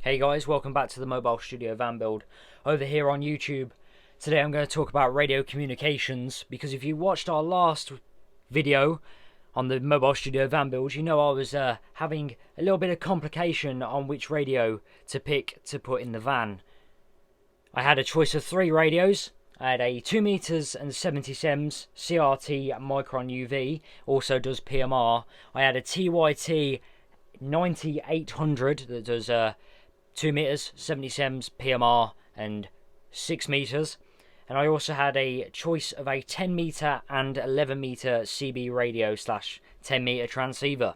Hey guys, welcome back to the Mobile Studio Van Build over here on YouTube. Today I'm going to talk about radio communications, because if you watched our last video on the Mobile Studio Van Build, you know I was having a little bit of complication on which radio to pick to put in the van. I had a choice of 3 radios. I had a 2 meters and 70 sems CRT Micron UV, also does PMR. I had a TYT 9800 that does 2 meters, 70 sems, PMR, and 6 meters. And I also had a choice of a 10 meter and 11 meter CB radio slash 10 meter transceiver.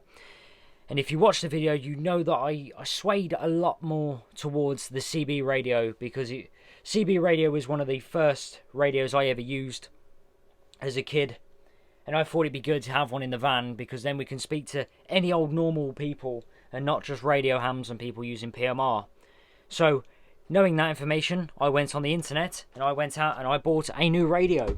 And if you watch the video, you know that I swayed a lot more towards the CB radio, because CB radio was one of the first radios I ever used as a kid. And I thought it'd be good to have one in the van, because then we can speak to any old normal people and not just radio hams and people using PMR. So, knowing that information, I went on the internet and I went out and I bought a new radio.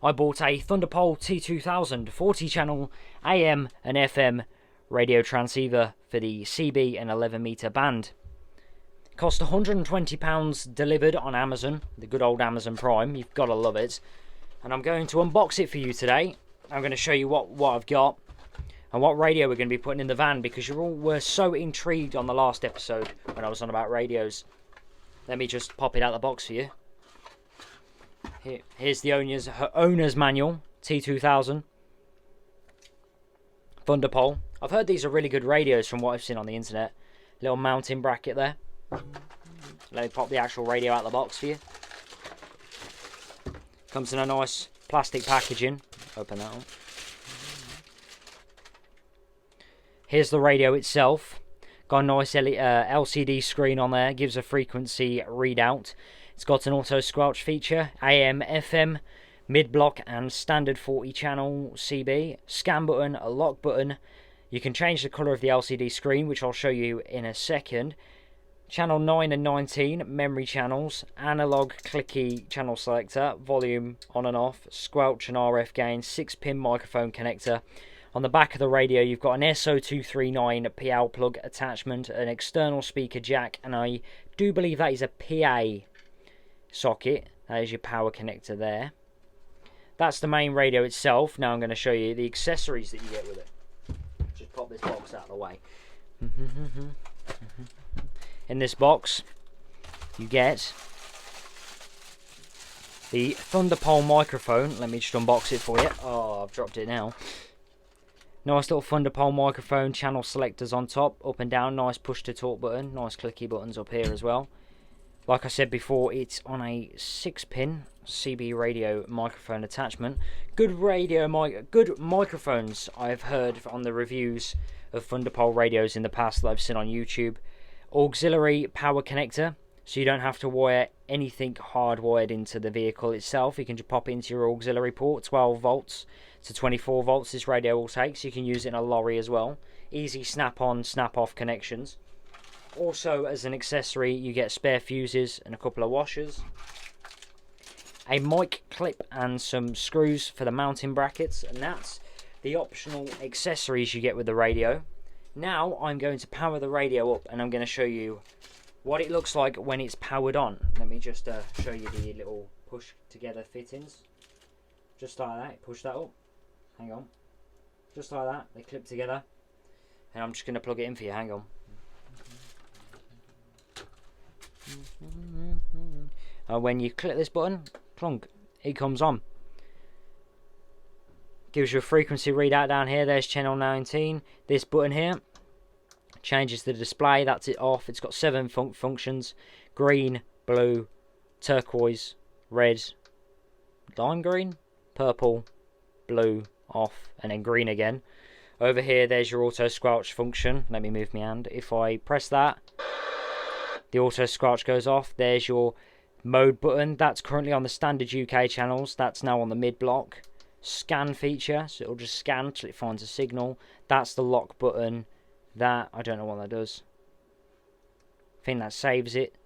I bought a Thunderpole T-2000 40 channel AM and FM radio transceiver for the CB and 11 meter band. It cost £120 delivered on Amazon, the good old Amazon Prime. You've got to love it. And I'm going to unbox it for you today. I'm going to show you what I've got and what radio we're going to be putting in the van, because you all were so intrigued on the last episode when I was on about radios. Let me just pop it out of the box for you. Here's the owner's manual, T2000 Thunderpole. I've heard these are really good radios from what I've seen on the internet. Little mounting bracket there. Let me pop the actual radio out of the box for you. Comes in a nice plastic packaging. Open that up. Here's the radio itself. Got a nice LCD screen on there. Gives a frequency readout. It's got an auto squelch feature. AM, FM, mid-block and standard 40 channel CB. Scan button, a lock button. You can change the colour of the LCD screen, which I'll show you in a second. Channel 9 and 19 memory channels, analog clicky channel selector, volume on and off, squelch and RF gain, 6-pin microphone connector. On the back of the radio you've got an SO239 PL plug attachment, an external speaker jack, and I do believe that is a PA socket. That is your power connector there. That's the main radio itself. Now I'm going to show you the accessories that you get with it. Just pop this box out of the way. In this box, you get the Thunderpole microphone. Let me just unbox it for you. Oh, I've dropped it now. Nice little Thunderpole microphone, channel selectors on top, up and down, nice push to talk button, nice clicky buttons up here as well. Like I said before, it's on a 6-pin CB radio microphone attachment. Good microphones I've heard on the reviews of Thunderpole radios in the past that I've seen on YouTube. Auxiliary power connector, so you don't have to wire anything hardwired into the vehicle itself. You can just pop it into your auxiliary port. 12 volts to 24 volts this radio will take, so you can use it in a lorry as well. Easy snap-on, snap-off connections. Also, as an accessory, you get spare fuses and a couple of washers. A mic clip and some screws for the mounting brackets, and that's the optional accessories you get with the radio. Now I'm going to power the radio up, and I'm going to show you what it looks like when it's powered on. Let me just show you the little push together fittings. Just like that, push that up. Hang on. Just like that, they clip together. And I'm just going to plug it in for you, hang on. And when you click this button, plunk, it comes on. Gives you a frequency readout down here. There's channel 19. This button here changes the display. That's it off. It's got 7 functions: green, blue, turquoise, red, lime green, purple, blue, off, and then green again. Over here there's your auto squelch function. Let me move my hand. If I press that, the auto squelch goes off. There's your mode button. That's currently on the standard UK channels. That's now on the mid block. Scan feature, so it'll just scan till it finds a signal. That's the lock button. That, I don't know what that does. I think that saves it.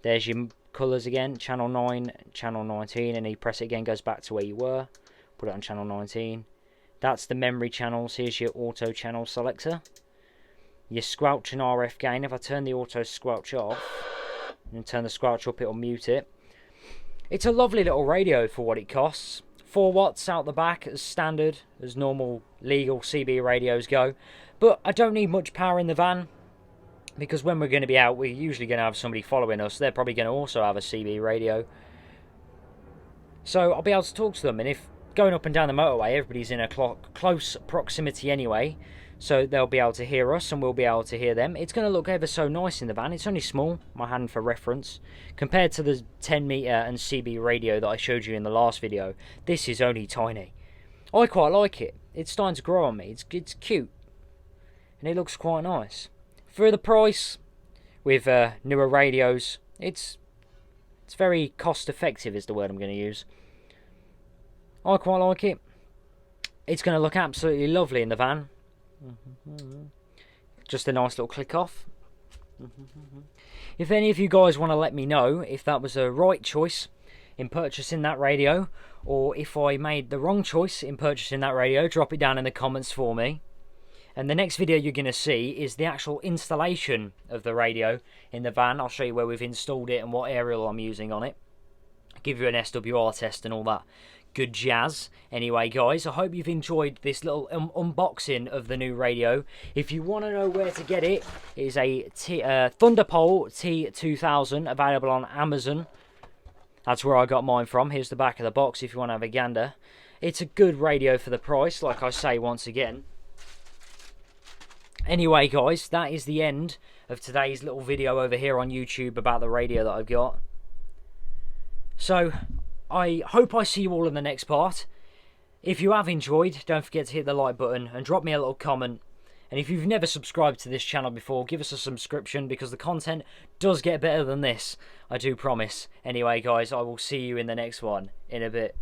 There's your colours again, channel 9, channel 19, and you press it again, goes back to where you were. Put it on channel 19. That's the memory channels. Here's your auto channel selector. your squelch and RF gain. If I turn the auto squelch off and turn the squelch up, it'll mute it. It's a lovely little radio for what it costs. 4 watts out the back as standard, as normal legal CB radios go. But I don't need much power in the van, because when we're going to be out, we're usually going to have somebody following us. They're probably going to also have a CB radio. So I'll be able to talk to them, and if going up and down the motorway, everybody's in a close proximity anyway, so they'll be able to hear us and we'll be able to hear them. It's going to look ever so nice in the van. It's only small, my hand for reference, compared to the 10 meter and CB radio that I showed you in the last video. This is only tiny. I quite like it. It's starting to grow on me. It's cute, and it looks quite nice for the price. With newer radios, it's very cost effective is the word I'm going to use. I quite like it. It's going to look absolutely lovely in the van. Just a nice little click off. If any of you guys want to let me know if that was a right choice in purchasing that radio, or if I made the wrong choice in purchasing that radio, drop it down in the comments for me. And the next video you're going to see is the actual installation of the radio in the van. I'll show you where we've installed it and what aerial I'm using on it. I'll give you an SWR test and all that good jazz. Anyway guys, I hope you've enjoyed this little unboxing of the new radio. If you want to know where to get it, it is a Thunderpole T-2000 available on Amazon. That's where I got mine from. Here's the back of the box if you want to have a gander. It's a good radio for the price, like I say once again. Anyway guys, that is the end of today's little video over here on YouTube about the radio that I've got. So I hope I see you all in the next part. If you have enjoyed, don't forget to hit the like button and drop me a little comment. And if you've never subscribed to this channel before, give us a subscription, because the content does get better than this, I do promise. Anyway guys, I will see you in the next one in a bit.